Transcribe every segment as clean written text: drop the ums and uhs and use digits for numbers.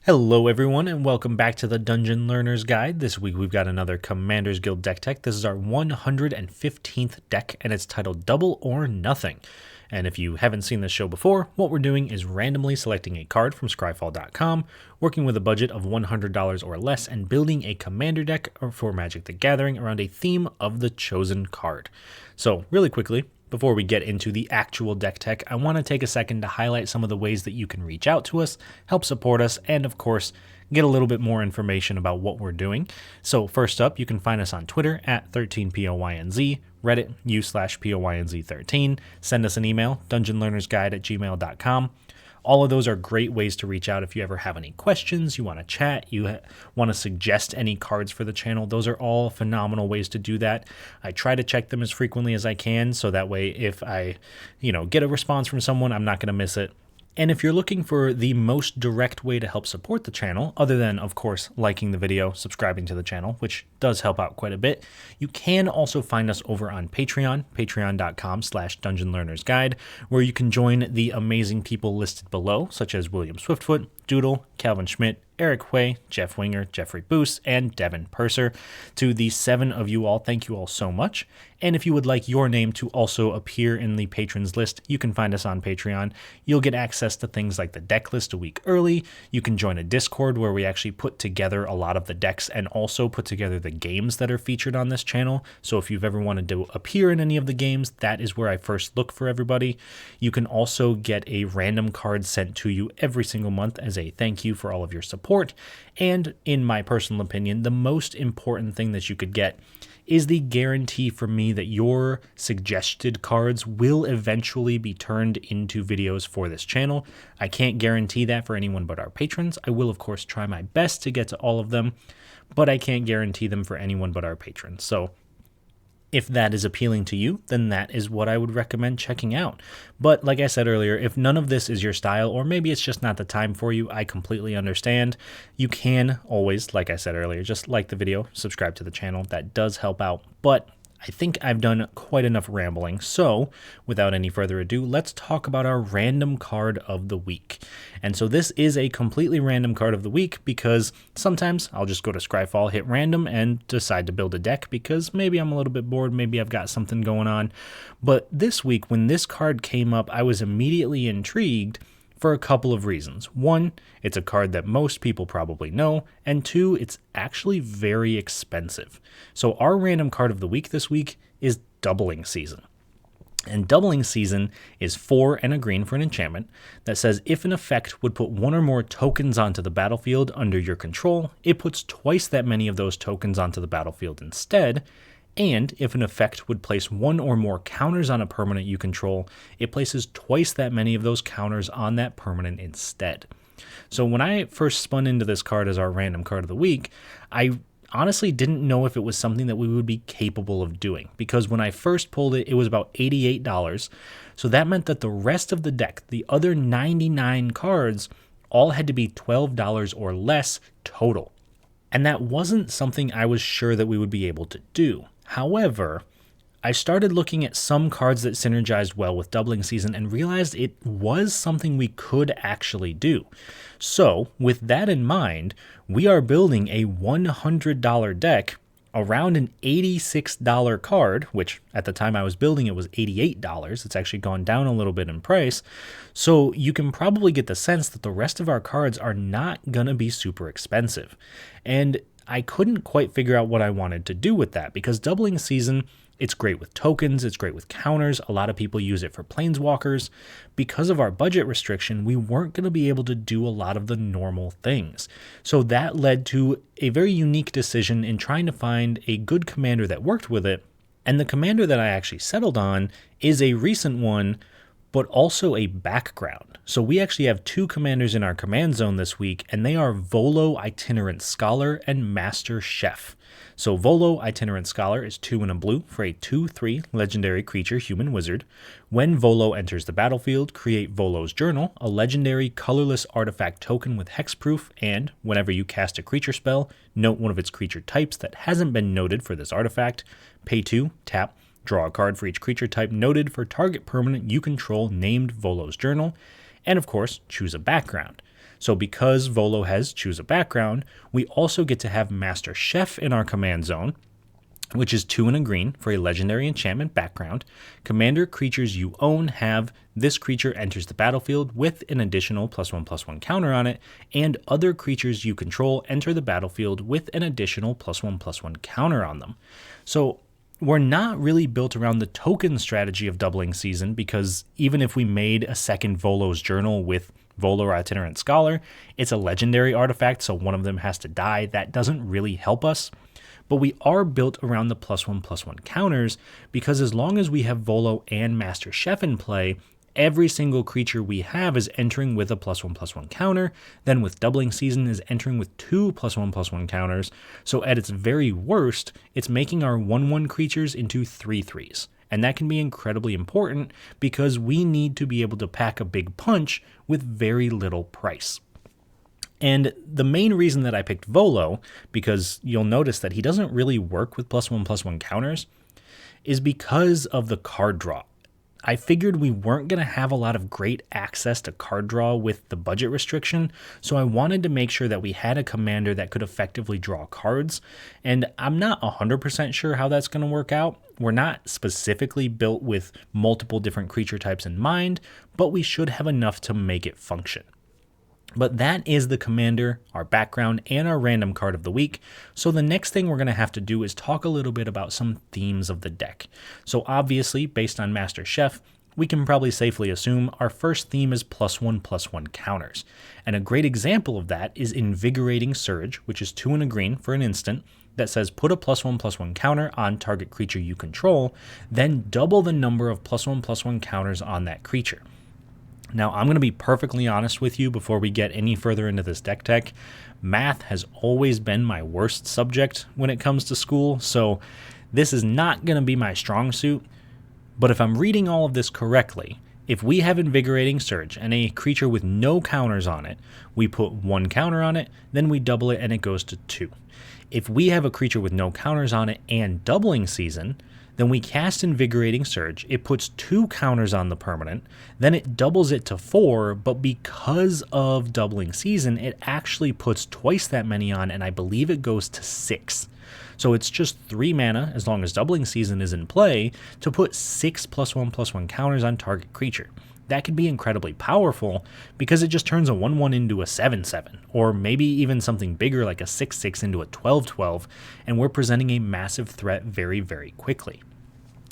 Hello everyone and welcome back to the Dungeon Learner's Guide. This week we've got another Commander's Guild deck tech. This is our 115th deck and it's titled Double or Nothing. And if you haven't seen this show before, what we're doing is randomly selecting a card from scryfall.com, working with a budget of $100 or less, and building a commander deck for Magic the Gathering around a theme of the chosen card. So really quickly, before we get into the actual deck tech, I want to take a second to highlight some of the ways that you can reach out to us, help support us, and of course, get a little bit more information about what we're doing. So first up, you can find us on Twitter at 13POYNZ, Reddit u/POYNZ13, send us an email, dungeonlearnersguide@gmail.com. All of those are great ways to reach out if you ever have any questions, you want to chat, you want to suggest any cards for the channel. Those are all phenomenal ways to do that. I try to check them as frequently as I can, so that way if I, get a response from someone, I'm not going to miss it. And if you're looking for the most direct way to help support the channel, other than, of course, liking the video, subscribing to the channel, which does help out quite a bit, you can also find us over on Patreon, patreon.com/dungeonlearnersguide, where you can join the amazing people listed below, such as William Swiftfoot, Doodle, Calvin Schmidt, Eric Way, Jeff Winger, Jeffrey Boos, and Devin Purser. To the 7 of you all, thank you all so much. And if you would like your name to also appear in the patrons list, you can find us on Patreon. You'll get access to things like the deck list a week early. You can join a Discord where we actually put together a lot of the decks and also put together the games that are featured on this channel. So if you've ever wanted to appear in any of the games, that is where I first look for everybody. You can also get a random card sent to you every single month as a thank you for all of your support. And in my personal opinion, the most important thing that you could get is the guarantee from me that your suggested cards will eventually be turned into videos for this channel. I can't guarantee that for anyone but our patrons. I will, of course, try my best to get to all of them, but I can't guarantee them for anyone but our patrons. So if that is appealing to you, then that is what I would recommend checking out. But like I said earlier, if none of this is your style, or maybe it's just not the time for you, I completely understand. You can always, like I said earlier, just like the video, subscribe to the channel. That does help out. But I think I've done quite enough rambling, so without any further ado, let's talk about our random card of the week. And so this is a completely random card of the week because sometimes I'll just go to Scryfall, hit random, and decide to build a deck because maybe I'm a little bit bored, maybe I've got something going on. But this week, when this card came up, I was immediately intrigued for a couple of reasons. One, it's a card that most people probably know, and two, it's actually very expensive. So our random card of the week this week is Doubling Season. And Doubling Season is 4 and a green for an enchantment that says if an effect would put one or more tokens onto the battlefield under your control, it puts twice that many of those tokens onto the battlefield instead. And if an effect would place one or more counters on a permanent you control, it places twice that many of those counters on that permanent instead. So when I first spun into this card as our random card of the week, I honestly didn't know if it was something that we would be capable of doing, because when I first pulled it, it was about $88. So that meant that the rest of the deck, the other 99 cards, all had to be $12 or less total. And that wasn't something I was sure that we would be able to do. However, I started looking at some cards that synergized well with Doubling Season and realized it was something we could actually do. So, with that in mind, we are building a $100 deck around an $86 card, which at the time I was building it was $88. It's actually gone down a little bit in price. So you can probably get the sense that the rest of our cards are not going to be super expensive. And I couldn't quite figure out what I wanted to do with that, because Doubling Season, it's great with tokens, it's great with counters, a lot of people use it for planeswalkers. Because of our budget restriction, we weren't going to be able to do a lot of the normal things. So that led to a very unique decision in trying to find a good commander that worked with it. And the commander that I actually settled on is a recent one, but also a background. So we actually have 2 commanders in our command zone this week, and they are Volo, Itinerant Scholar, and Master Chef. So Volo, Itinerant Scholar, is 2 and a blue for a 2/3 legendary creature human wizard. When Volo enters the battlefield, create Volo's Journal, a legendary colorless artifact token with hexproof, and whenever you cast a creature spell, note one of its creature types that hasn't been noted for this artifact. Pay 2, tap, draw a card for each creature type noted for target permanent you control named Volo's Journal, and of course, choose a background. So because Volo has choose a background, we also get to have Master Chef in our command zone, which is 2 and a green for a legendary enchantment background. Commander creatures you own have this creature enters the battlefield with an additional +1/+1 counter on it, and other creatures you control enter the battlefield with an additional +1/+1 counter on them. So we're not really built around the token strategy of doubling season, because even if we made a second Volo's Journal with Volo or Itinerant Scholar, it's a legendary artifact, so one of them has to die. That doesn't really help us. But we are built around the +1/+1 counters, because as long as we have Volo and Master Chef in play, every single creature we have is entering with a +1/+1 counter, then with doubling season is entering with 2 +1/+1 counters, so at its very worst, it's making our 1/1 creatures into 3/3s. And that can be incredibly important because we need to be able to pack a big punch with very little price. And the main reason that I picked Volo, because you'll notice that he doesn't really work with +1/+1 counters, is because of the card draw. I figured we weren't going to have a lot of great access to card draw with the budget restriction, so I wanted to make sure that we had a commander that could effectively draw cards, and I'm not 100% sure how that's going to work out. We're not specifically built with multiple different creature types in mind, but we should have enough to make it function. But that is the commander, our background, and our random card of the week. So the next thing we're going to have to do is talk a little bit about some themes of the deck. So obviously, based on Master Chef, we can probably safely assume our first theme is +1/+1 counters. And a great example of that is Invigorating Surge, which is 2 and a green for an instant, that says put a +1/+1 counter on target creature you control, then double the number of +1/+1 counters on that creature. Now, I'm going to be perfectly honest with you before we get any further into this deck tech. Math has always been my worst subject when it comes to school, so this is not going to be my strong suit. But if I'm reading all of this correctly, if we have Invigorating Surge and a creature with no counters on it, we put 1 counter on it, then we double it and it goes to 2. If we have a creature with no counters on it and doubling season, then we cast Invigorating Surge, it puts 2 counters on the permanent, then it doubles it to 4, but because of doubling season, it actually puts twice that many on, and I believe it goes to 6. So it's just 3 mana, as long as doubling season is in play, to put 6 +1/+1 counters on target creature. That could be incredibly powerful because it just turns a 1/1 into a 7/7, or maybe even something bigger like a 6/6 into a 12/12, and we're presenting a massive threat very, very quickly.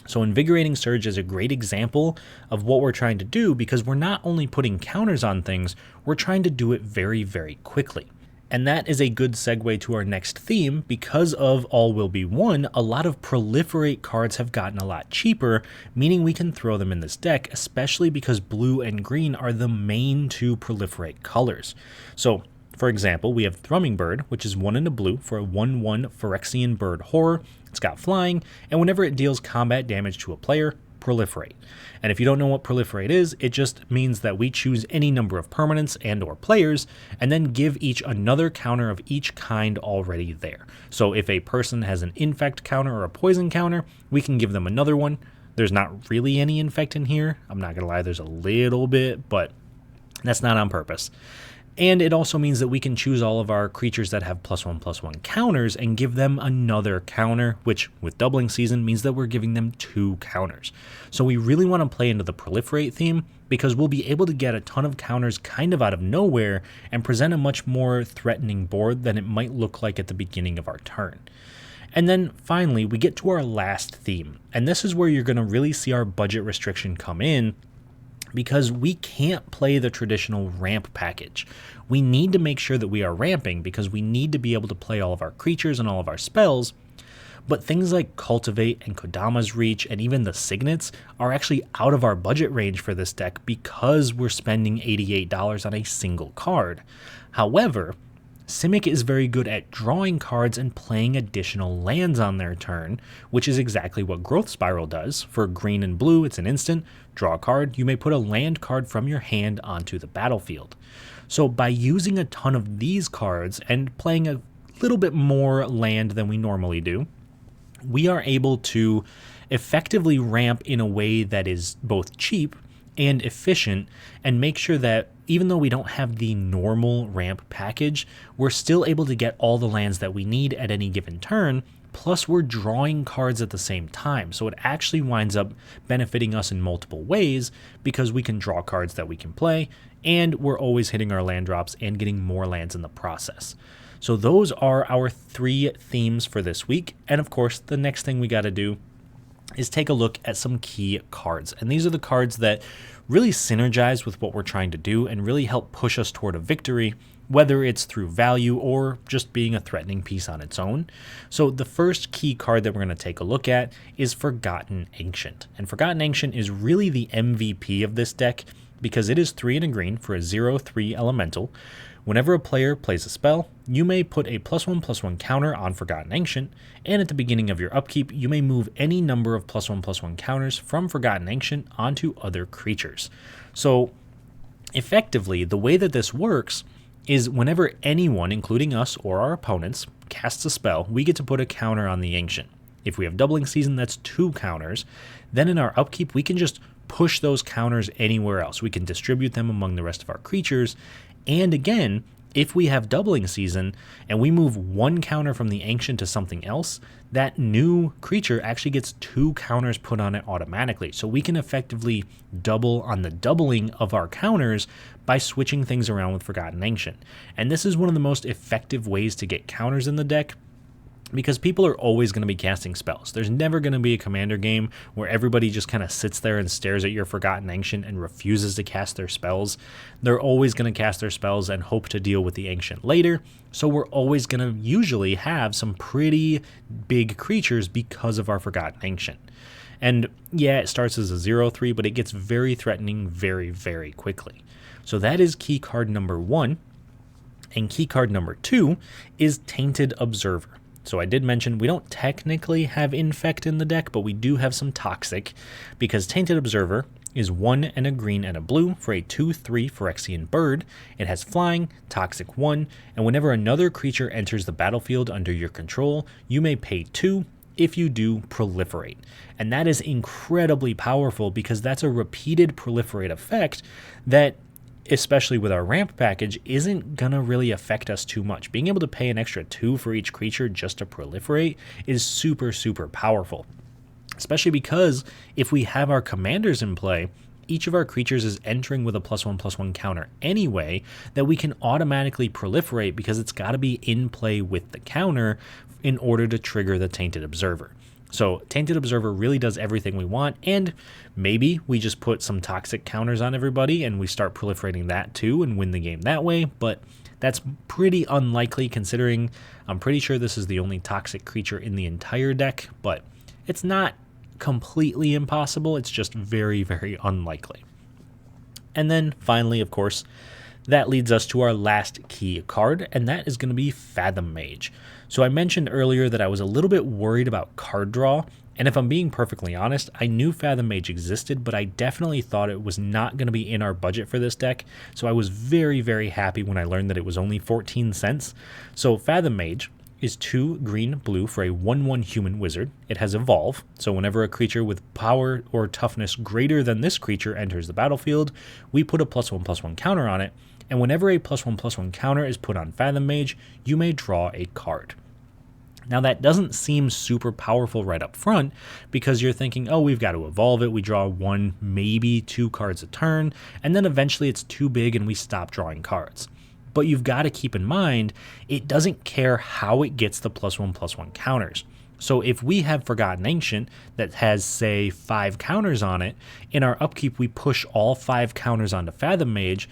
So Invigorating Surge is a great example of what we're trying to do, because we're not only putting counters on things, we're trying to do it very, very quickly. And that is a good segue to our next theme. Because of All Will Be One, a lot of Proliferate cards have gotten a lot cheaper, meaning we can throw them in this deck, especially because blue and green are the main 2 Proliferate colors. So, for example, we have Thrumming Bird, which is 1 and a blue for a 1/1 Phyrexian Bird Horror. It's got flying, and whenever it deals combat damage to a player, Proliferate. And if you don't know what Proliferate is, it just means that we choose any number of permanents and or players, and then give each another counter of each kind already there. So if a person has an infect counter or a poison counter, we can give them another one. There's not really any infect in here. I'm not going to lie, there's a little bit, but that's not on purpose. And it also means that we can choose all of our creatures that have +1/+1 counters and give them another counter, which with doubling season means that we're giving them 2 counters. So we really want to play into the Proliferate theme, because we'll be able to get a ton of counters kind of out of nowhere and present a much more threatening board than it might look like at the beginning of our turn. And then finally, we get to our last theme, and this is where you're going to really see our budget restriction come in, because we can't play the traditional ramp package. We need to make sure that we are ramping, because we need to be able to play all of our creatures and all of our spells, but things like Cultivate and Kodama's Reach and even the Signets are actually out of our budget range for this deck because we're spending $88 on a single card. However, Simic is very good at drawing cards and playing additional lands on their turn, which is exactly what Growth Spiral does. For green and blue, it's an instant. Draw a card, you may put a land card from your hand onto the battlefield. So by using a ton of these cards and playing a little bit more land than we normally do, we are able to effectively ramp in a way that is both cheap and efficient, and make sure that even though we don't have the normal ramp package, we're still able to get all the lands that we need at any given turn, plus we're drawing cards at the same time. So it actually winds up benefiting us in multiple ways because we can draw cards that we can play, and we're always hitting our land drops and getting more lands in the process. So those are our 3 themes for this week. And of course, the next thing we got to do is take a look at some key cards. And these are the cards that really synergize with what we're trying to do and really help push us toward a victory, whether it's through value or just being a threatening piece on its own. So the first key card that we're going to take a look at is Forgotten Ancient. And Forgotten Ancient is really the MVP of this deck because it is 3 and a green for a 0/3 elemental. Whenever a player plays a spell, you may put a +1/+1 counter on Forgotten Ancient, and at the beginning of your upkeep, you may move any number of +1/+1 counters from Forgotten Ancient onto other creatures. So effectively, the way that this works is whenever anyone, including us or our opponents, casts a spell, we get to put a counter on the Ancient. If we have Doubling Season, that's 2 counters. Then in our upkeep, we can just push those counters anywhere else. We can distribute them among the rest of our creatures. And again, if we have Doubling Season and we move 1 counter from the Ancient to something else, that new creature actually gets 2 counters put on it automatically. So we can effectively double on the doubling of our counters by switching things around with Forgotten Ancient. And this is one of the most effective ways to get counters in the deck, because people are always going to be casting spells. There's never going to be a Commander game where everybody just kind of sits there and stares at your Forgotten Ancient and refuses to cast their spells. They're always going to cast their spells and hope to deal with the Ancient later. So we're always going to usually have some pretty big creatures because of our Forgotten Ancient. And yeah, it starts as a 0/3, but it gets very threatening very, very quickly. So that is key card number 1. And key card number 2 is Tainted Observer. So I did mention we don't technically have Infect in the deck, but we do have some Toxic, because Tainted Observer is 1 and a green and a blue for a 2/3 Phyrexian bird. It has flying, Toxic 1, and whenever another creature enters the battlefield under your control, you may pay 2. If you do, proliferate. And that is incredibly powerful because that's a repeated proliferate effect that, especially with our ramp package, isn't gonna really affect us too much. Being able to pay an extra 2 for each creature just to proliferate is super, super powerful. Especially because if we have our commanders in play, each of our creatures is entering with a +1/+1 counter anyway, that we can automatically proliferate because it's gotta be in play with the counter in order to trigger the Tainted Observer. So Tainted Observer really does everything we want, and maybe we just put some toxic counters on everybody and we start proliferating that too and win the game that way, but that's pretty unlikely considering I'm pretty sure this is the only toxic creature in the entire deck, but it's not completely impossible, it's just very, very unlikely. And then finally, of course, that leads us to our last key card, and that is going to be Fathom Mage. So I mentioned earlier that I was a little bit worried about card draw, and if I'm being perfectly honest, I knew Fathom Mage existed, but I definitely thought it was not going to be in our budget for this deck, so I was very, very happy when I learned that it was only 14 cents. So Fathom Mage is 2 green blue for a 1/1 human wizard. It has Evolve, so whenever a creature with power or toughness greater than this creature enters the battlefield, we put a +1/+1 counter on it, and whenever a +1/+1 counter is put on Fathom Mage, you may draw a card. Now that doesn't seem super powerful right up front because you're thinking, oh, we've got to evolve it, we draw 1, maybe 2 cards a turn, and then eventually it's too big and we stop drawing cards. But you've got to keep in mind, it doesn't care how it gets the +1/+1 counters. So if we have Forgotten Ancient that has, say, 5 counters on it, in our upkeep we push all 5 counters onto Fathom Mage,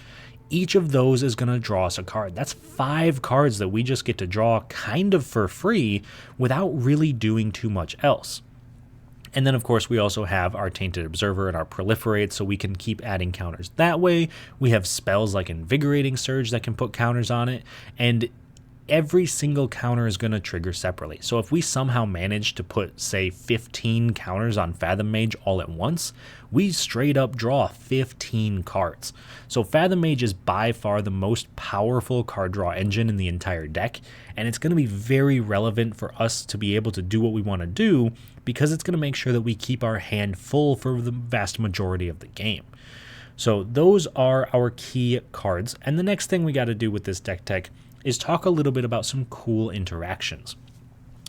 each of those is going to draw us a card. That's 5 cards that we just get to draw kind of for free without really doing too much else. And then, of course, we also have our Tainted Observer and our Proliferate, so we can keep adding counters that way. We have spells like Invigorating Surge that can put counters on it, and every single counter is going to trigger separately. So if we somehow manage to put, say, 15 counters on Fathom Mage all at once, we straight up draw 15 cards. So Fathom Mage is by far the most powerful card draw engine in the entire deck, and it's going to be very relevant for us to be able to do what we want to do because it's going to make sure that we keep our hand full for the vast majority of the game. So those are our key cards. And the next thing we got to do with this deck tech is talk a little bit about some cool interactions.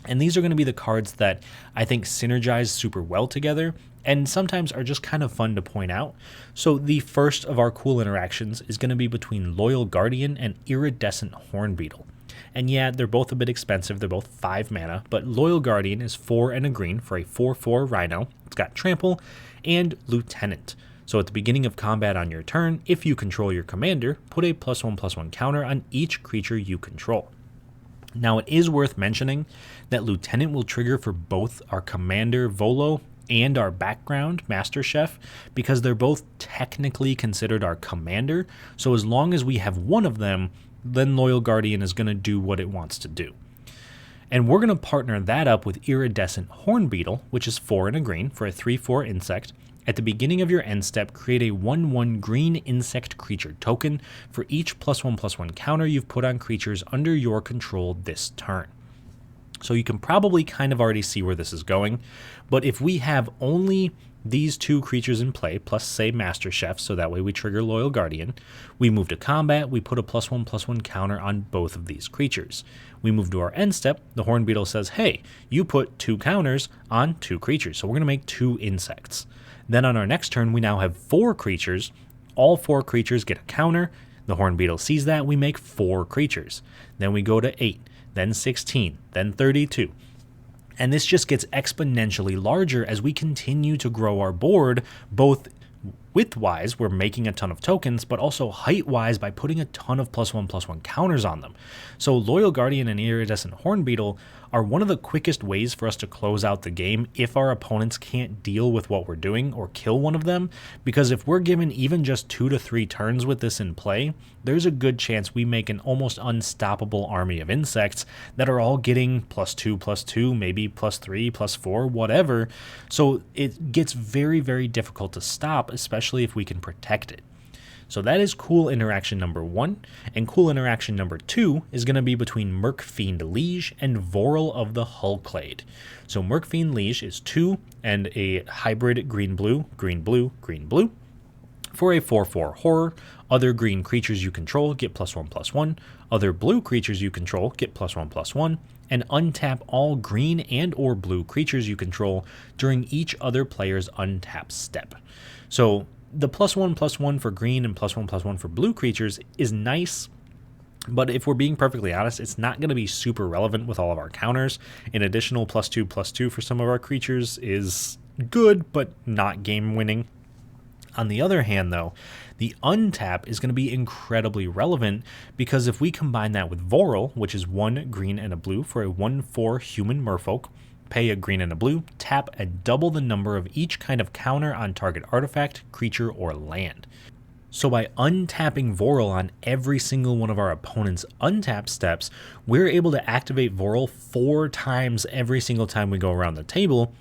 And these are going to be the cards that I think synergize super well together and sometimes are just kind of fun to point out. So the first of our cool interactions is going to be between Loyal Guardian and Iridescent Hornbeetle. And yeah, they're both a bit expensive. They're both 5 mana, but Loyal Guardian is 4 and a green for a 4/4 Rhino. It's got Trample and Lieutenant. So at the beginning of combat on your turn, if you control your commander, put a +1/+1 counter on each creature you control. Now, it is worth mentioning that Lieutenant will trigger for both our commander Volo and our background Master Chef because they're both technically considered our commander. So as long as we have one of them, then Loyal Guardian is going to do what it wants to do. And we're going to partner that up with Iridescent Hornbeetle, which is 4 and a green for a 3/4 insect. At the beginning of your end step, create a 1/1 green insect creature token for each +1/+1 counter you've put on creatures under your control this turn. So you can probably kind of already see where this is going, but if we have only these 2 creatures in play, plus say Master Chef, so that way we trigger Loyal Guardian, we move to combat, we put a +1/+1 counter on both of these creatures. We move to our end step, the Hornbeetle says, hey, you put 2 counters on 2 creatures, so we're going to make 2 insects. Then on our next turn, we now have 4 creatures. All 4 creatures get a counter. The Hornbeetle sees that. We make 4 creatures. Then we go to 8, then 16, then 32. And this just gets exponentially larger as we continue to grow our board, both width-wise, we're making a ton of tokens, but also height-wise by putting a ton of +1/+1 counters on them. So Loyal Guardian and Iridescent Hornbeetle are one of the quickest ways for us to close out the game if our opponents can't deal with what we're doing or kill one of them, because if we're given even just 2 to 3 turns with this in play, there's a good chance we make an almost unstoppable army of insects that are all getting +2/+2, maybe +3, +4, whatever. So it gets very, very difficult to stop, especially if we can protect it. So that is cool interaction number 1, and cool interaction number 2 is going to be between Murkfiend Liege and Vorel of the Hullclade. So Murkfiend Liege is 2 and a hybrid green-blue, green-blue, green-blue. For a 4/4 horror, other green creatures you control get +1/+1, other blue creatures you control get +1/+1, and untap all green and or blue creatures you control during each other player's untap step. So the +1/+1 for green and +1/+1 for blue creatures is nice, but if we're being perfectly honest, it's not going to be super relevant with all of our counters. An additional +2/+2 for some of our creatures is good, but not game winning. On the other hand, though, the untap is going to be incredibly relevant because if we combine that with Vorel, which is 1 green and a blue for a 1/4 human merfolk, pay a green and a blue, tap and double the number of each kind of counter on target artifact, creature, or land. So by untapping Vorel on every single one of our opponent's untap steps, we're able to activate Vorel 4 times every single time we go around the table.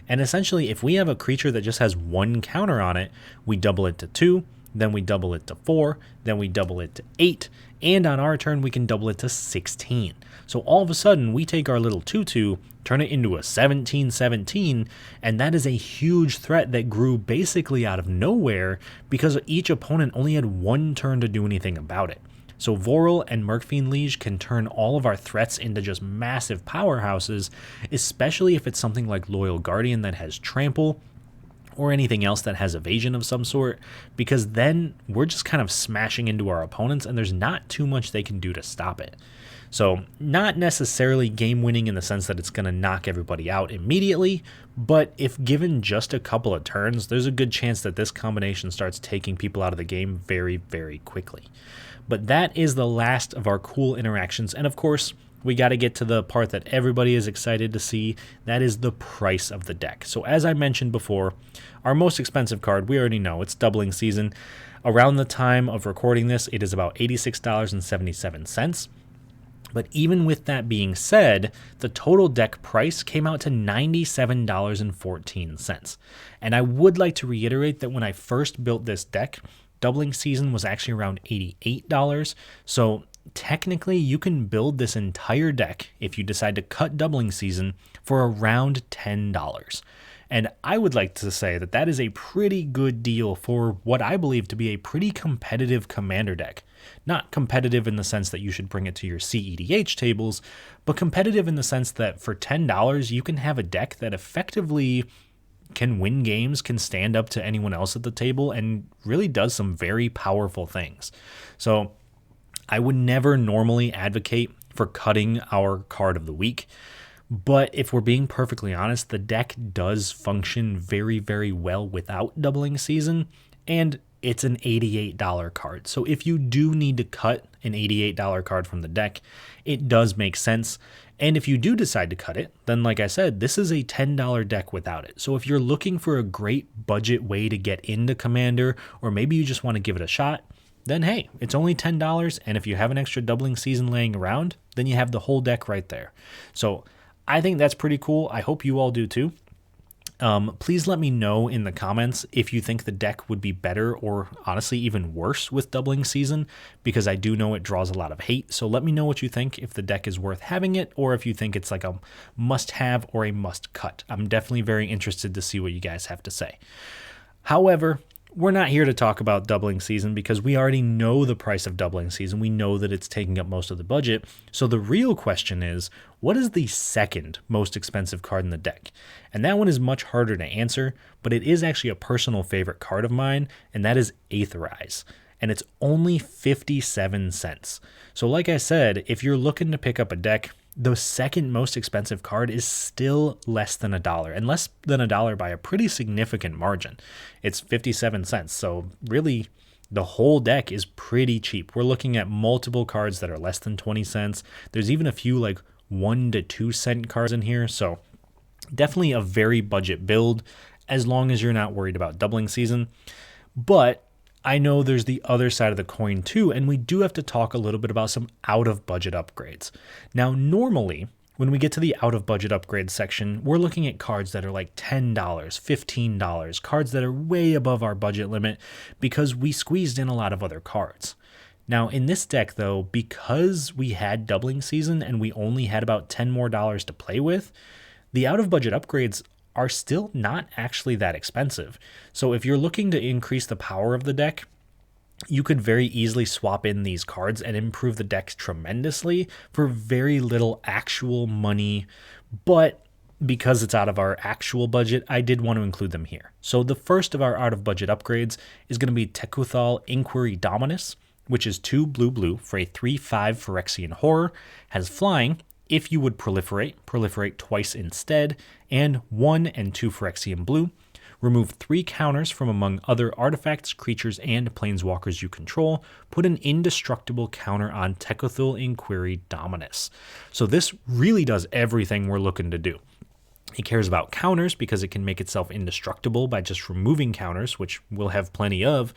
And essentially, if we have a creature that just has 1 counter on it, we double it to 2, then we double it to 4, then we double it to 8, and on our turn we can double it to 16. So all of a sudden we take our little 2/2, turn it into a 17/17, and that is a huge threat that grew basically out of nowhere because each opponent only had 1 turn to do anything about it. So Vorel and Murkfiend Liege can turn all of our threats into just massive powerhouses, especially if it's something like Loyal Guardian that has Trample, or anything else that has evasion of some sort, because then we're just kind of smashing into our opponents and there's not too much they can do to stop it. So not necessarily game winning in the sense that it's going to knock everybody out immediately, but if given just a couple of turns, there's a good chance that this combination starts taking people out of the game very, very quickly. But that is the last of our cool interactions, and of course, we got to get to the part that everybody is excited to see. That is the price of the deck. So as I mentioned before, our most expensive card, we already know, it's doubling season. Around the time of recording this, it is about $86.77. But even with that being said, the total deck price came out to $97.14. And I would like to reiterate that when I first built this deck, doubling season was actually around $88. So technically you can build this entire deck if you decide to cut doubling season for around $10. And I would like to say that that is a pretty good deal for what I believe to be a pretty competitive commander deck. Not competitive in the sense that you should bring it to your CEDH tables, but competitive in the sense that for $10 you can have a deck that effectively can win games, can stand up to anyone else at the table, and really does some very powerful things. So I would never normally advocate for cutting our card of the week, but if we're being perfectly honest, the deck does function very, very well without Doubling Season, and it's an $88 card. So if you do need to cut an $88 card from the deck, it does make sense. And if you do decide to cut it, then like I said, this is a $10 deck without it. So if you're looking for a great budget way to get into Commander, or maybe you just want to give it a shot, then hey, it's only $10. And if you have an extra Doubling Season laying around, then you have the whole deck right there. So I think that's pretty cool. I hope you all do too. Please let me know in the comments if you think the deck would be better or honestly even worse with Doubling Season, because I do know it draws a lot of hate. So let me know what you think, if the deck is worth having it, or if you think it's like a must-have or a must-cut. I'm definitely very interested to see what you guys have to say. However, we're not here to talk about Doubling Season because we already know the price of Doubling Season. We know that it's taking up most of the budget. So the real question is, what is the second most expensive card in the deck? And that one is much harder to answer, but it is actually a personal favorite card of mine, and that is Aetherize. And it's only 57 cents. So like I said, if you're looking to pick up a deck, the second most expensive card is still less than $1, and less than $1 by a pretty significant margin. It's 57 cents, so really the whole deck is pretty cheap. We're looking at multiple cards that are less than 20 cents. There's even a few like 1 to 2 cent cards in here, so definitely a very budget build as long as you're not worried about Doubling Season. But I know there's the other side of the coin too, and we do have to talk a little bit about some out-of-budget upgrades. Now, normally, when we get to the out-of-budget upgrades section, we're looking at cards that are like $10, $15, cards that are way above our budget limit because we squeezed in a lot of other cards. Now, in this deck, though, because we had Doubling Season and we only had about $10 more to play with, the out-of-budget upgrades are still not actually that expensive. So if you're looking to increase the power of the deck, you could very easily swap in these cards and improve the deck tremendously for very little actual money. But because it's out of our actual budget, I did want to include them here. So the first of our out-of-budget upgrades is going to be Tekuthal Inquiry Dominus, which is 2 blue for a 3/5 Phyrexian Horror, has flying. If you would proliferate twice instead, and 1 and 2 Phyrexian blue. Remove 3 counters from among other artifacts, creatures, and planeswalkers you control. Put an indestructible counter on Tekuthal Inquiry Dominus. So this really does everything we're looking to do. It cares about counters because it can make itself indestructible by just removing counters, which we'll have plenty of,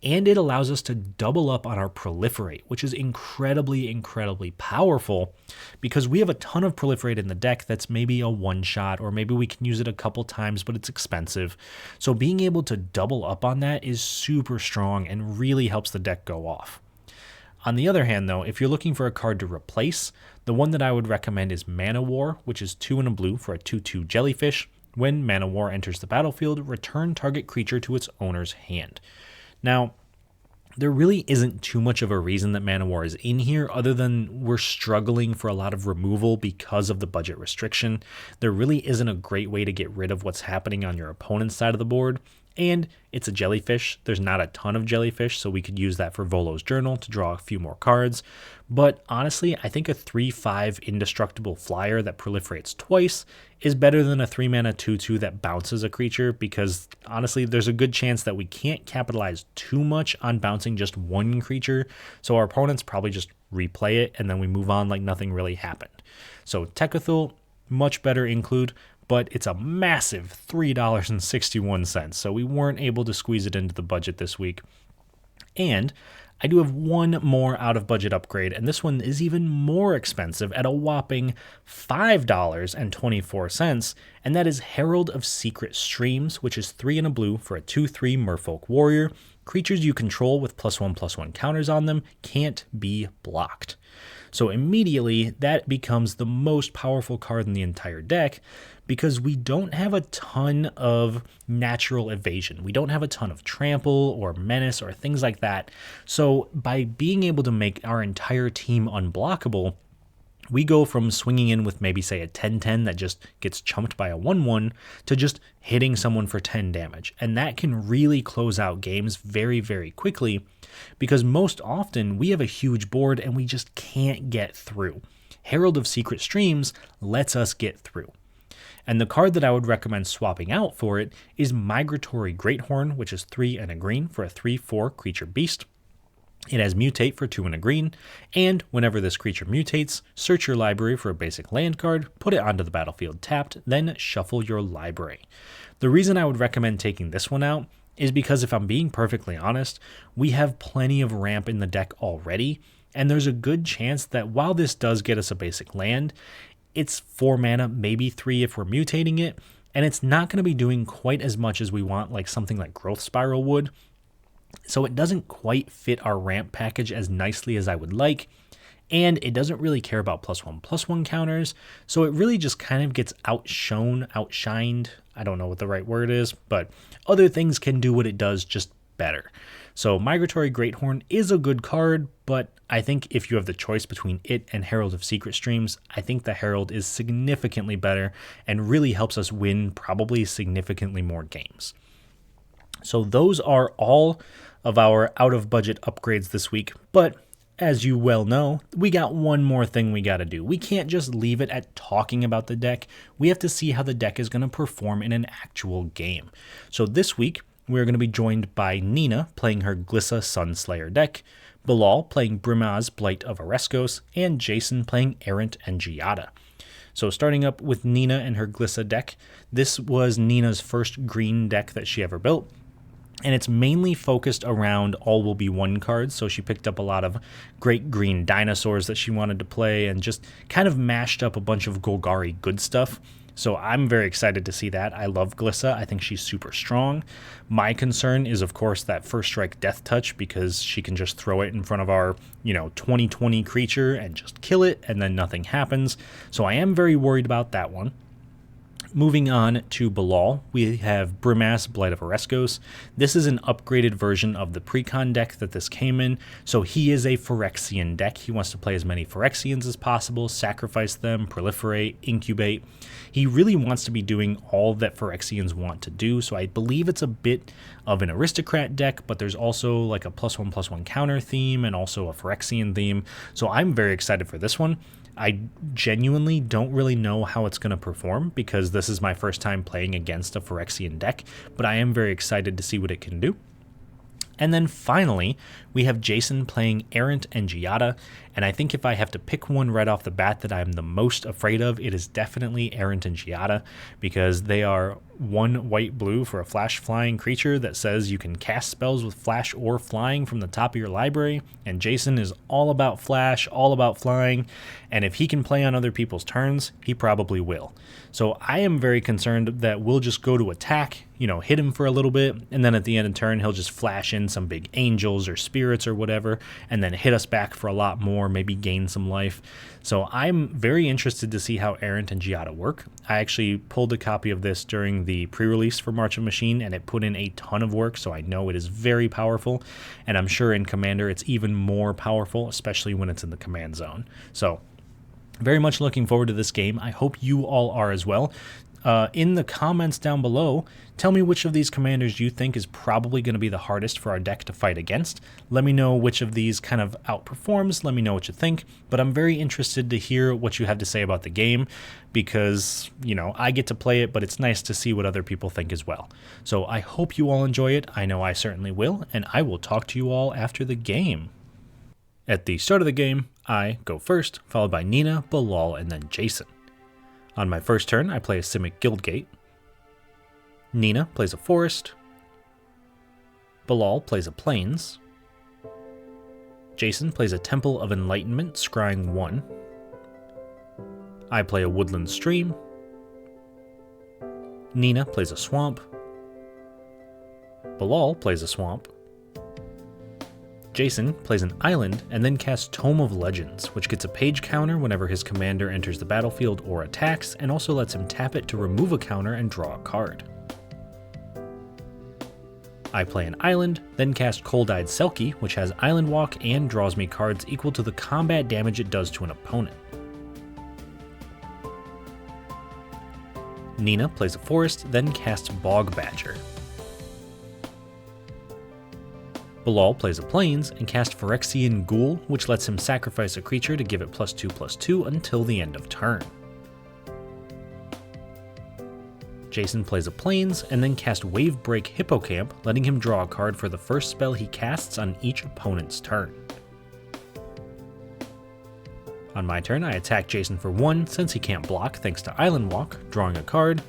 and it allows us to double up on our proliferate, which is incredibly, incredibly powerful because we have a ton of proliferate in the deck that's maybe a one-shot, or maybe we can use it a couple times, but it's expensive. So being able to double up on that is super strong and really helps the deck go off. On the other hand, though, if you're looking for a card to replace, the one that I would recommend is Mana War, which is 2 and a blue for a 2/2 jellyfish. When Mana War enters the battlefield, return target creature to its owner's hand. Now, there really isn't too much of a reason that Mana War is in here other than we're struggling for a lot of removal because of the budget restriction. There really isn't a great way to get rid of what's happening on your opponent's side of the board. And it's a jellyfish. There's not a ton of jellyfish, so we could use that for Volo's Journal to draw a few more cards. But honestly, I think a 3/5 indestructible flyer that proliferates twice is better than a 3-mana 2/2 that bounces a creature, because honestly, there's a good chance that we can't capitalize too much on bouncing just one creature, so our opponents probably just replay it and then we move on like nothing really happened. So Tekuthal, much better include, but it's a massive $3.61, so we weren't able to squeeze it into the budget this week. And I do have one more out-of-budget upgrade, and this one is even more expensive at a whopping $5.24, and that is Herald of Secret Streams, which is 3 and a blue for a 2/3 Merfolk Warrior. Creatures you control with +1/+1 counters on them can't be blocked. So immediately that becomes the most powerful card in the entire deck because we don't have a ton of natural evasion. We don't have a ton of trample or menace or things like that. So by being able to make our entire team unblockable, we go from swinging in with maybe say a 10-10 that just gets chumped by a 1-1 to just hitting someone for 10 damage. And that can really close out games very, very quickly because most often we have a huge board and we just can't get through. Herald of Secret Streams lets us get through. And the card that I would recommend swapping out for it is Migratory Greathorn, which is 3 and a green for a 3/4 creature beast. It has Mutate for 2 and a green, and whenever this creature mutates, search your library for a basic land card, put it onto the battlefield tapped, then shuffle your library. The reason I would recommend taking this one out is because if I'm being perfectly honest, we have plenty of ramp in the deck already, and there's a good chance that while this does get us a basic land, it's 4 mana, maybe 3 if we're mutating it, and it's not going to be doing quite as much as we want like something like Growth Spiral would. So it doesn't quite fit our ramp package as nicely as I would like, and it doesn't really care about +1/+1 counters, so it really just kind of gets outshined. I don't know what the right word is, but other things can do what it does just better. So Migratory Greathorn is a good card, but I think if you have the choice between it and Herald of Secret Streams, I think the Herald is significantly better and really helps us win probably significantly more games. So those are all of our out-of-budget upgrades this week, but as you well know, we got one more thing we got to do. We can't just leave it at talking about the deck. We have to see how the deck is going to perform in an actual game. So this week, we're going to be joined by Nina playing her Glissa Sunslayer deck, Bilal playing Brimaz Blight of Oreskos, and Jason playing Errant and Giada. So starting up with Nina and her Glissa deck, this was Nina's first green deck that she ever built. And it's mainly focused around All Will Be One cards, so she picked up a lot of great green dinosaurs that she wanted to play and just kind of mashed up a bunch of Golgari good stuff. So I'm very excited to see that. I love Glissa. I think she's super strong. My concern is, of course, that First Strike Death Touch because she can just throw it in front of our, 20/20 creature and just kill it, and then nothing happens. So I am very worried about that one. Moving on to Bilal, we have Brimaz Blight of Oreskos. This is an upgraded version of the Precon deck that this came in, so he is a Phyrexian deck. He wants to play as many Phyrexians as possible, sacrifice them, proliferate, incubate. He really wants to be doing all that Phyrexians want to do, so I believe it's a bit of an aristocrat deck, but there's also like a +1/+1 counter theme and also a Phyrexian theme, so I'm very excited for this one. I genuinely don't really know how it's going to perform because this is my first time playing against a Phyrexian deck, but I am very excited to see what it can do. And then finally, we have Jason playing Errant and Giada, and I think if I have to pick one right off the bat that I'm the most afraid of, it is definitely Errant and Giada, because they are 1 white/blue for a flash flying creature that says you can cast spells with flash or flying from the top of your library, and Jason is all about flash, all about flying, and if he can play on other people's turns, he probably will. So I am very concerned that we'll just go to attack, hit him for a little bit, and then at the end of turn, he'll just flash in some big angels or spirits or whatever, and then hit us back for a lot more, maybe gain some life. So I'm very interested to see how Errant and Giada work. I actually pulled a copy of this during the pre-release for March of Machine, and it put in a ton of work, so I know it is very powerful, and I'm sure in Commander it's even more powerful, especially when it's in the command zone. So very much looking forward to this game. I hope you all are as well. In the comments down below, tell me which of these commanders you think is probably going to be the hardest for our deck to fight against. Let me know which of these kind of outperforms. Let me know what you think. But I'm very interested to hear what you have to say about the game because, I get to play it, but it's nice to see what other people think as well. So I hope you all enjoy it. I know I certainly will, and I will talk to you all after the game. At the start of the game, I go first, followed by Nina, Bilal, and then Jason. On my first turn, I play a Simic Guildgate. Nina plays a Forest. Bilal plays a Plains. Jason plays a Temple of Enlightenment, scrying 1. I play a Woodland Stream. Nina plays a Swamp. Bilal plays a Swamp. Jason plays an island and then casts Tome of Legends, which gets a page counter whenever his commander enters the battlefield or attacks, and also lets him tap it to remove a counter and draw a card. I play an island, then cast Cold-Eyed Selkie, which has Island Walk and draws me cards equal to the combat damage it does to an opponent. Nina plays a forest, then casts Bog Badger. Bilal plays a plains and casts Phyrexian Ghoul, which lets him sacrifice a creature to give it +2/+2 until the end of turn. Jason plays a plains and then casts Wavebreak Hippocamp, letting him draw a card for the first spell he casts on each opponent's turn. On my turn, I attack Jason for 1 since he can't block thanks to Island Walk, drawing a card.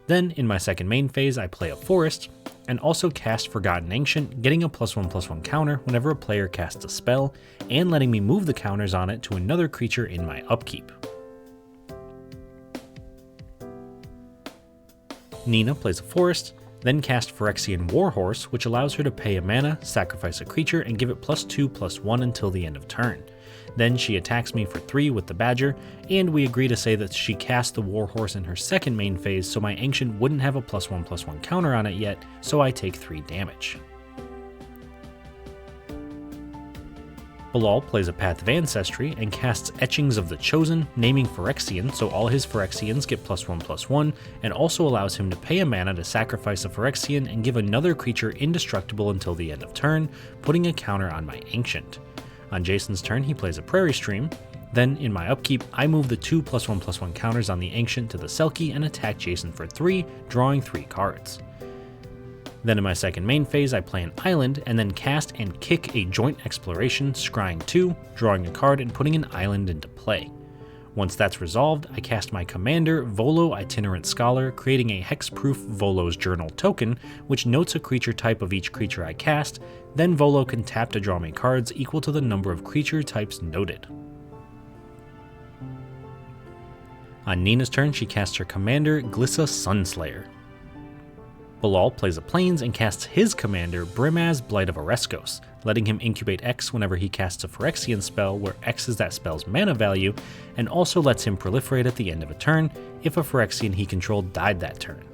Then, in my second main phase, I play a forest, and also cast Forgotten Ancient, getting a +1/+1 counter whenever a player casts a spell, and letting me move the counters on it to another creature in my upkeep. Nina plays a forest, then casts Phyrexian Warhorse, which allows her to pay a mana, sacrifice a creature, and give it +2/+1 until the end of turn. Then she attacks me for 3 with the Badger, and we agree to say that she cast the Warhorse in her second main phase, so my Ancient wouldn't have a +1/+1 counter on it yet, so I take 3 damage. Bilal plays a Path of Ancestry and casts Etchings of the Chosen, naming Phyrexian so all his Phyrexians get +1/+1, and also allows him to pay a mana to sacrifice a Phyrexian and give another creature indestructible until the end of turn, putting a counter on my Ancient. On Jason's turn, he plays a Prairie Stream. Then, in my upkeep, I move the 2 +1/+1 counters on the Ancient to the Selkie and attack Jason for 3, drawing 3 cards. Then in my second main phase, I play an island and then cast and kick a Joint Exploration, scrying 2, drawing a card and putting an island into play. Once that's resolved, I cast my commander, Volo Itinerant Scholar, creating a hexproof Volo's Journal token, which notes a creature type of each creature I cast. Then Volo can tap to draw me cards equal to the number of creature types noted. On Nina's turn, she casts her commander, Glissa Sunslayer. Bilal plays a plains and casts his commander, Brimaz Blight of Oreskos, letting him incubate X whenever he casts a Phyrexian spell where X is that spell's mana value, and also lets him proliferate at the end of a turn if a Phyrexian he controlled died that turn.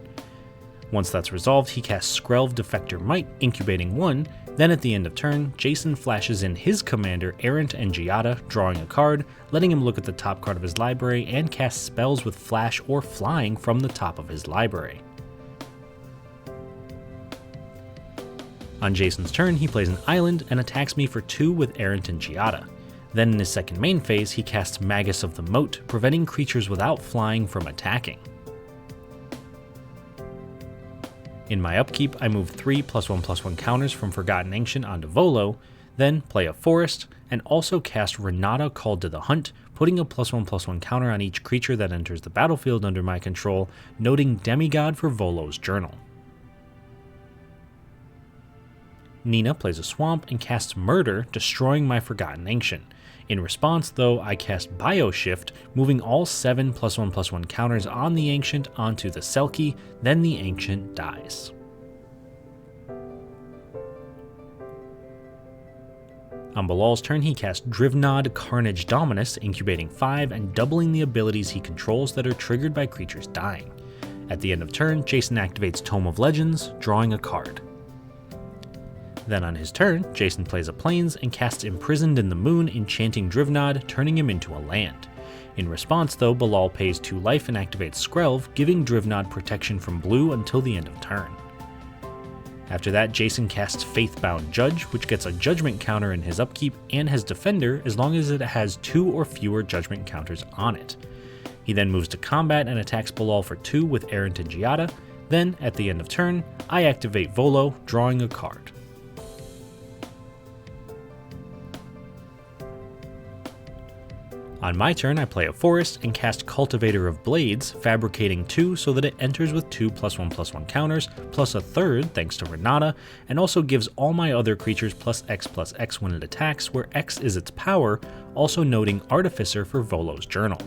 Once that's resolved, he casts Skrelv Defector Might, incubating 1, then at the end of turn, Jason flashes in his commander, Errant and Giada, drawing a card, letting him look at the top card of his library and cast spells with flash or flying from the top of his library. On Jason's turn, he plays an island and attacks me for 2 with Errant and Giada. Then in his second main phase, he casts Magus of the Moat, preventing creatures without flying from attacking. In my upkeep, I move 3 +1/+1 counters from Forgotten Ancient onto Volo, then play a forest, and also cast Renata Called to the Hunt, putting a +1/+1 counter on each creature that enters the battlefield under my control, noting Demigod for Volo's Journal. Nina plays a swamp and casts Murder, destroying my Forgotten Ancient. In response, though, I cast Bioshift, moving all 7 +1/+1 counters on the Ancient onto the Selkie, then the Ancient dies. On Bilal's turn, he casts Drivnod Carnage Dominus, incubating 5 and doubling the abilities he controls that are triggered by creatures dying. At the end of turn, Jason activates Tome of Legends, drawing a card. Then on his turn, Jason plays a plains and casts Imprisoned in the Moon, enchanting Drivnod, turning him into a land. In response, though, Bilal pays 2 life and activates Skrelv, giving Drivnod protection from blue until the end of turn. After that, Jason casts Faithbound Judge, which gets a judgment counter in his upkeep and has Defender as long as it has 2 or fewer judgment counters on it. He then moves to combat and attacks Bilal for 2 with Errant and Giada. Then, at the end of turn, I activate Volo, drawing a card. On my turn, I play a forest and cast Cultivator of Blades, fabricating 2 so that it enters with 2 +1/+1 counters, plus a third thanks to Renata, and also gives all my other creatures +X/+X when it attacks, where X is its power, also noting Artificer for Volo's Journal.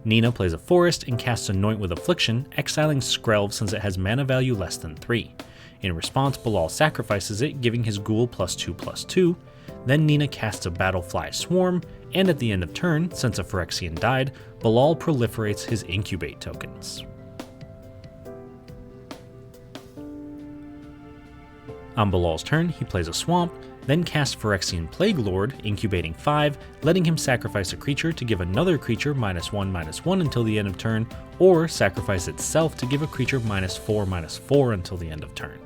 Nina plays a forest and casts Anoint with Affliction, exiling Skrelv since it has mana value less than 3. In response, Bilal sacrifices it, giving his ghoul +2/+2. Then Nina casts a Battlefly Swarm, and at the end of turn, since a Phyrexian died, Bilal proliferates his Incubate tokens. On Bilal's turn, he plays a Swamp, then casts Phyrexian Plague Lord, incubating 5, letting him sacrifice a creature to give another creature -1/-1 until the end of turn, or sacrifice itself to give a creature -4/-4 until the end of turn.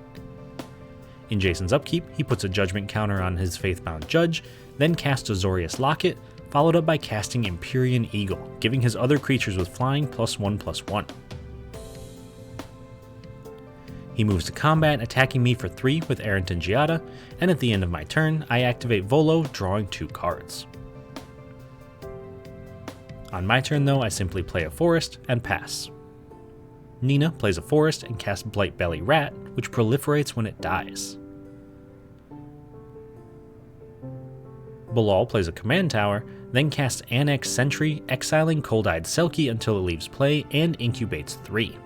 In Jason's upkeep, he puts a Judgment counter on his Faithbound Judge, then casts Azorius Locket, followed up by casting Empyrean Eagle, giving his other creatures with flying +1/+1. He moves to combat, attacking me for 3 with Itinerant and Giada, and at the end of my turn, I activate Volo, drawing 2 cards. On my turn though, I simply play a forest and pass. Nina plays a forest and casts Blightbelly Rat, which proliferates when it dies. Bilal plays a command tower, then casts Annex Sentry, exiling Cold-Eyed Selkie until it leaves play and incubates 3.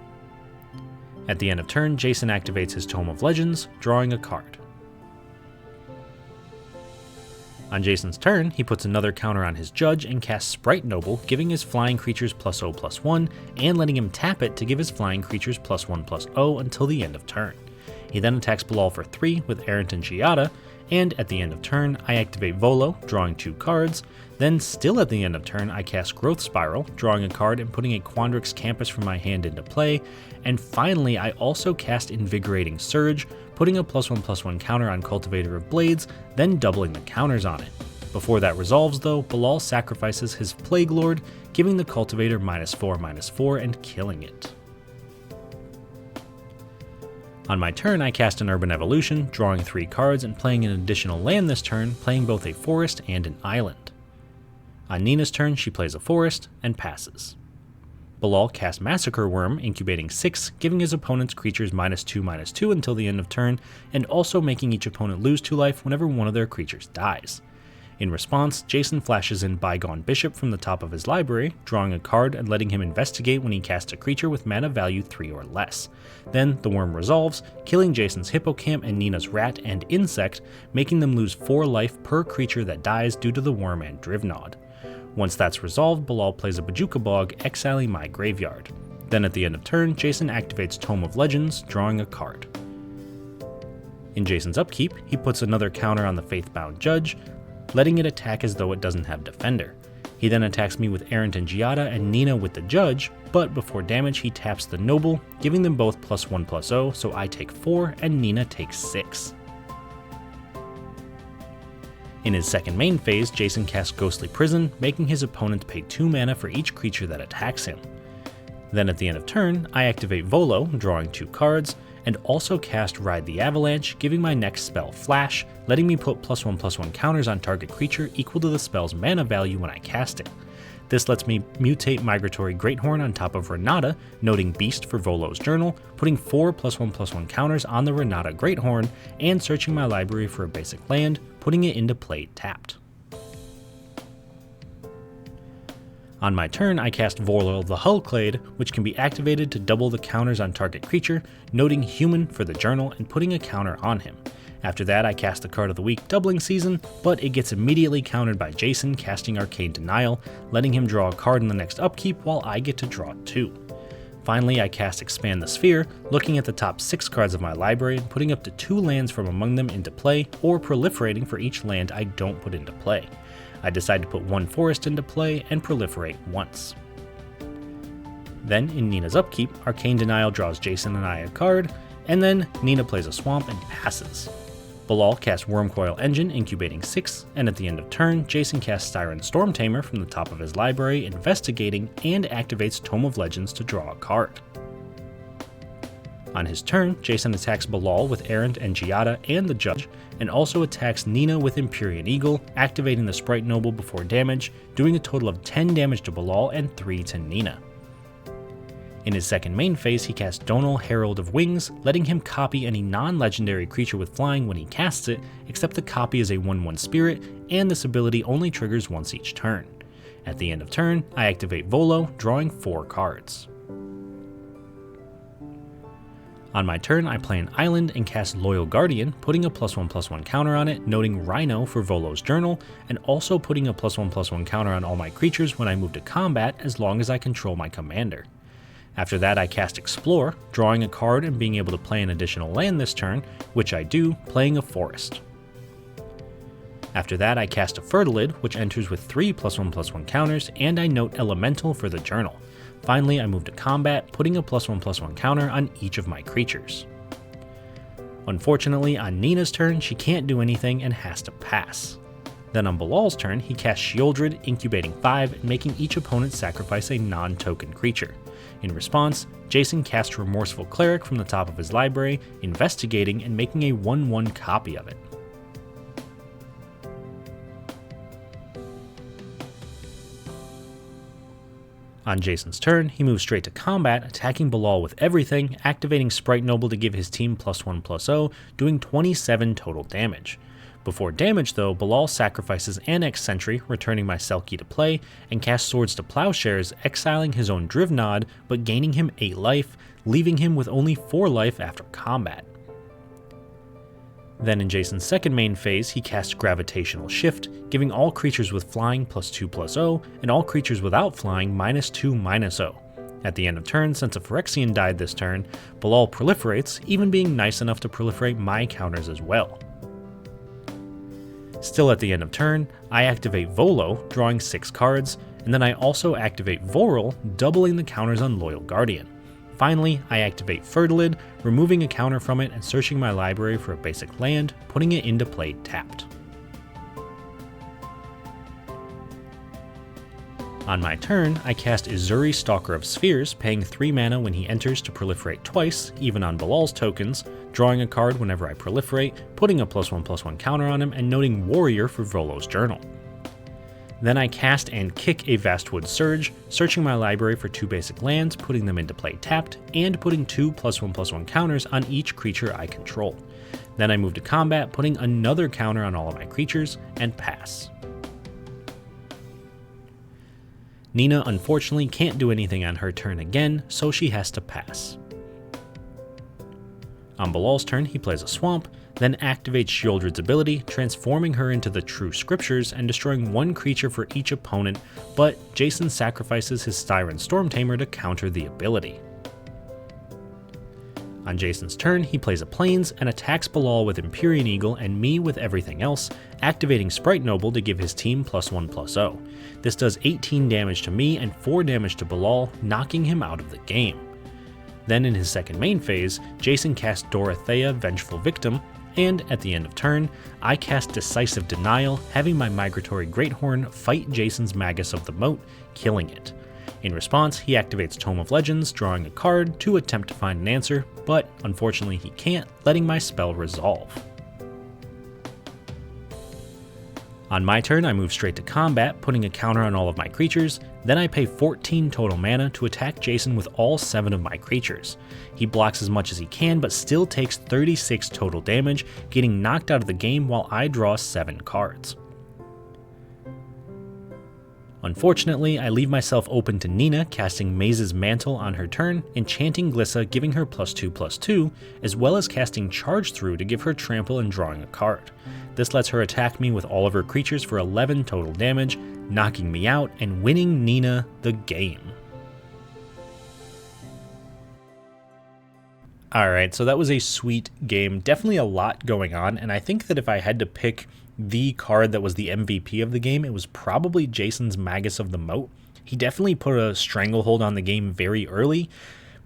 At the end of turn, Jason activates his Tome of Legends, drawing a card. On Jason's turn, he puts another counter on his Judge and casts Sprite Noble, giving his flying creatures +0/+1, and letting him tap it to give his flying creatures +1/+0 until the end of turn. He then attacks Bilal for 3 with Itinerant and Giada, and at the end of turn, I activate Volo, drawing 2 cards. Then, still at the end of turn, I cast Growth Spiral, drawing a card and putting a Quandrix Campus from my hand into play. And finally, I also cast Invigorating Surge, putting a +1/+1 counter on Cultivator of Blades, then doubling the counters on it. Before that resolves though, Bilal sacrifices his Plague Lord, giving the Cultivator -4/-4 and killing it. On my turn, I cast an Urban Evolution, drawing 3 cards and playing an additional land this turn, playing both a forest and an island. On Nina's turn, she plays a forest and passes. Bilal casts Massacre Worm, incubating 6, giving his opponent's creatures -2/-2 until the end of turn, and also making each opponent lose 2 life whenever one of their creatures dies. In response, Jason flashes in Bygone Bishop from the top of his library, drawing a card and letting him investigate when he casts a creature with mana value 3 or less. Then, the worm resolves, killing Jason's Hippocamp and Nina's Rat and Insect, making them lose 4 life per creature that dies due to the worm and Drivnod. Once that's resolved, Bilal plays a Bojuka Bog, exiling my graveyard. Then at the end of turn, Jason activates Tome of Legends, drawing a card. In Jason's upkeep, he puts another counter on the Faithbound Judge, letting it attack as though it doesn't have Defender. He then attacks me with Itinerant and Giada and Nina with the Judge, but before damage he taps the Noble, giving them both +1/+0, so I take 4 and Nina takes 6. In his second main phase, Jason casts Ghostly Prison, making his opponent pay 2 mana for each creature that attacks him. Then at the end of turn, I activate Volo, drawing 2 cards, and also cast Ride the Avalanche, giving my next spell Flash, letting me put +1/+1 counters on target creature equal to the spell's mana value when I cast it. This lets me mutate Migratory Greathorn on top of Renata, noting Beast for Volo's Journal, putting 4 +1/+1 counters on the Renata Greathorn, and searching my library for a basic land, putting it into play tapped. On my turn, I cast Volo the Hullclade, which can be activated to double the counters on target creature, noting Human for the journal and putting a counter on him. After that, I cast the Card of the Week Doubling Season, but it gets immediately countered by Jason casting Arcane Denial, letting him draw a card in the next upkeep while I get to draw 2. Finally, I cast Expand the Sphere, looking at the top 6 cards of my library and putting up to 2 lands from among them into play, or proliferating for each land I don't put into play. I decide to put 1 forest into play and proliferate once. Then, in Nina's upkeep, Arcane Denial draws Jason and I a card, and then Nina plays a swamp and passes. Bilal casts Wormcoil Engine, incubating 6, and at the end of turn, Jason casts Siren Stormtamer from the top of his library, investigating, and activates Tome of Legends to draw a card. On his turn, Jason attacks Bilal with Itinerant and Giada and the Judge, and also attacks Nina with Empyrean Eagle, activating the Sprite Noble before damage, doing a total of 10 damage to Bilal and 3 to Nina. In his second main phase, he casts Donal, Herald of Wings, letting him copy any non-legendary creature with flying when he casts it, except the copy is a 1/1 spirit, and this ability only triggers once each turn. At the end of turn, I activate Volo, drawing 4 cards. On my turn, I play an island and cast Loyal Guardian, putting a +1/+1 counter on it, noting Rhino for Volo's Journal, and also putting a +1/+1 counter on all my creatures when I move to combat as long as I control my commander. After that, I cast Explore, drawing a card and being able to play an additional land this turn, which I do, playing a Forest. After that, I cast a Fertilid, which enters with 3 +1/+1 counters, and I note Elemental for the Journal. Finally, I move to combat, putting a +1/+1 counter on each of my creatures. Unfortunately, on Nina's turn, she can't do anything and has to pass. Then on Bilal's turn, he casts Shieldred, incubating 5, and making each opponent sacrifice a non-token creature. In response, Jason casts Remorseful Cleric from the top of his library, investigating and making a 1/1 copy of it. On Jason's turn, he moves straight to combat, attacking Bilal with everything, activating Sprite Noble to give his team +1/+0, doing 27 total damage. Before damage though, Bilal sacrifices Annex Sentry, returning my Selkie to play, and casts Swords to Plowshares, exiling his own Drivnod, but gaining him 8 life, leaving him with only 4 life after combat. Then in Jason's second main phase, he casts Gravitational Shift, giving all creatures with flying +2/+0, and all creatures without flying -2/-0. At the end of turn, since a Phyrexian died this turn, Bilal proliferates, even being nice enough to proliferate my counters as well. Still at the end of turn, I activate Volo, drawing 6 cards, and then I also activate Vorel, doubling the counters on Loyal Guardian. Finally, I activate Fertilid, removing a counter from it and searching my library for a basic land, putting it into play tapped. On my turn, I cast Izuri, Stalker of Spheres, paying 3 mana when he enters to proliferate twice, even on Bilal's tokens, drawing a card whenever I proliferate, putting a +1/+1 counter on him, and noting Warrior for Volo's Journal. Then I cast and kick a Vastwood Surge, searching my library for 2 basic lands, putting them into play tapped, and putting 2 +1/+1 counters on each creature I control. Then I move to combat, putting another counter on all of my creatures, and pass. Nina unfortunately can't do anything on her turn again, so she has to pass. On Bilal's turn, he plays a Swamp, then activates Shieldred's ability, transforming her into the True Scriptures and destroying 1 creature for each opponent, but Jason sacrifices his Styron Stormtamer to counter the ability. On Jason's turn, he plays a Plains and attacks Bilal with Empyrean Eagle and me with everything else, activating Sprite Noble to give his team +1/+0. This does 18 damage to me and 4 damage to Bilal, knocking him out of the game. Then in his second main phase, Jason casts Dorothea, Vengeful Victim, and at the end of turn, I cast Decisive Denial, having my Migratory Greathorn fight Jason's Magus of the Moat, killing it. In response, he activates Tome of Legends, drawing a card to attempt to find an answer, but unfortunately he can't, letting my spell resolve. On my turn, I move straight to combat, putting a counter on all of my creatures, then I pay 14 total mana to attack Jason with all 7 of my creatures. He blocks as much as he can, but still takes 36 total damage, getting knocked out of the game while I draw 7 cards. Unfortunately, I leave myself open to Nina casting Maze's Mantle on her turn, enchanting Glissa giving her +2/+2, as well as casting Charge Through to give her trample and drawing a card. This lets her attack me with all of her creatures for 11 total damage, knocking me out and winning Nina the game. Alright, so that was a sweet game. Definitely a lot going on, and I think that if I had to pick the card that was the MVP of the game, it was probably Jason's Magus of the Moat. He definitely put a stranglehold on the game very early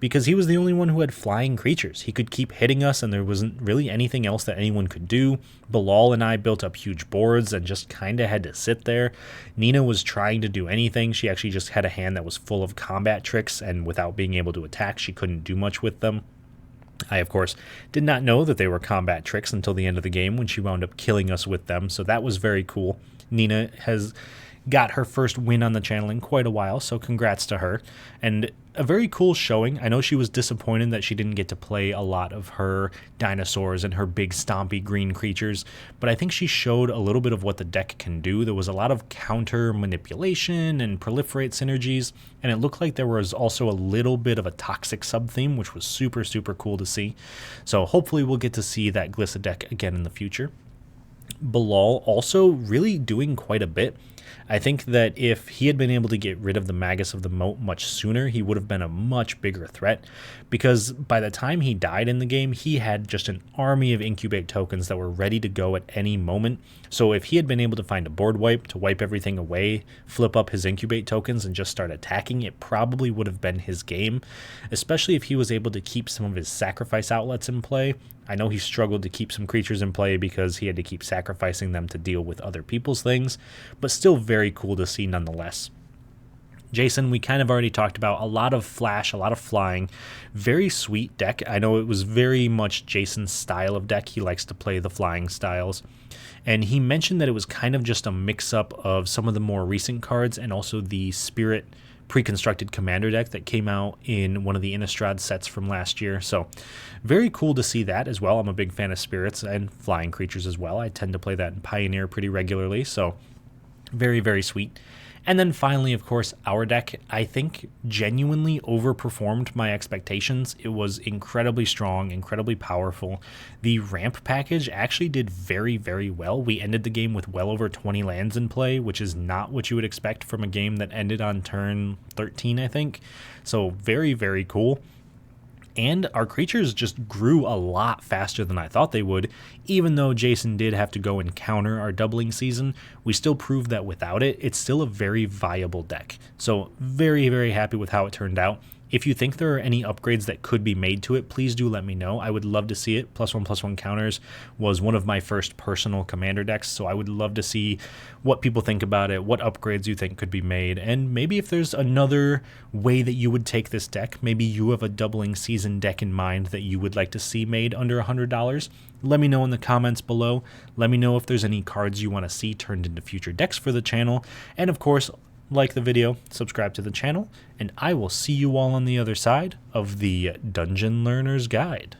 because he was the only one who had flying creatures. He could keep hitting us and there wasn't really anything else that anyone could do. Bilal and I built up huge boards and just kind of had to sit there. Nina was trying to do anything. She actually just had a hand that was full of combat tricks, and without being able to attack, she couldn't do much with them. I, of course, did not know that they were combat tricks until the end of the game when she wound up killing us with them, so that was very cool. Nina has got her first win on the channel in quite a while, so congrats to her. And a very cool showing. I know she was disappointed that she didn't get to play a lot of her dinosaurs and her big stompy green creatures, but I think she showed a little bit of what the deck can do. There was a lot of counter manipulation and proliferate synergies, and it looked like there was also a little bit of a toxic sub-theme, which was super, super cool to see. So hopefully we'll get to see that Glissa deck again in the future. Bilal also really doing quite a bit. I think that if he had been able to get rid of the Magus of the Moat much sooner, he would have been a much bigger threat, because by the time he died in the game, he had just an army of incubate tokens that were ready to go at any moment. So if he had been able to find a board wipe to wipe everything away, flip up his incubate tokens and just start attacking, it probably would have been his game, especially if he was able to keep some of his sacrifice outlets in play. I know he struggled to keep some creatures in play because he had to keep sacrificing them to deal with other people's things, but still very cool to see nonetheless. Jason, we kind of already talked about a lot of flash, a lot of flying, very sweet deck. I know it was very much Jason's style of deck. He likes to play the flying styles. And he mentioned that it was kind of just a mix-up of some of the more recent cards and also the Spirit pre-constructed commander deck that came out in one of the Innistrad sets from last year. So very cool to see that as well. I'm a big fan of spirits and flying creatures as well. I tend to play that in Pioneer pretty regularly, so very, very sweet. And then finally, of course, our deck, I think, genuinely overperformed my expectations. It was incredibly strong, incredibly powerful. The ramp package actually did very, very well. We ended the game with well over 20 lands in play, which is not what you would expect from a game that ended on turn 13, I think. So very, very cool. And our creatures just grew a lot faster than I thought they would. Even though Jason did have to go and counter our doubling season, we still proved that without it, it's still a very viable deck. So very, very happy with how it turned out. If you think there are any upgrades that could be made to it, please do let me know. I would love to see it. +1/+1 counters was one of my first personal commander decks, so I would love to see what people think about it, what upgrades you think could be made, and maybe if there's another way that you would take this deck, maybe you have a doubling season deck in mind that you would like to see made under $100. Let me know in the comments below. Let me know if there's any cards you want to see turned into future decks for the channel, and of course, like the video, subscribe to the channel, and I will see you all on the other side of the Dungeon Learner's Guide.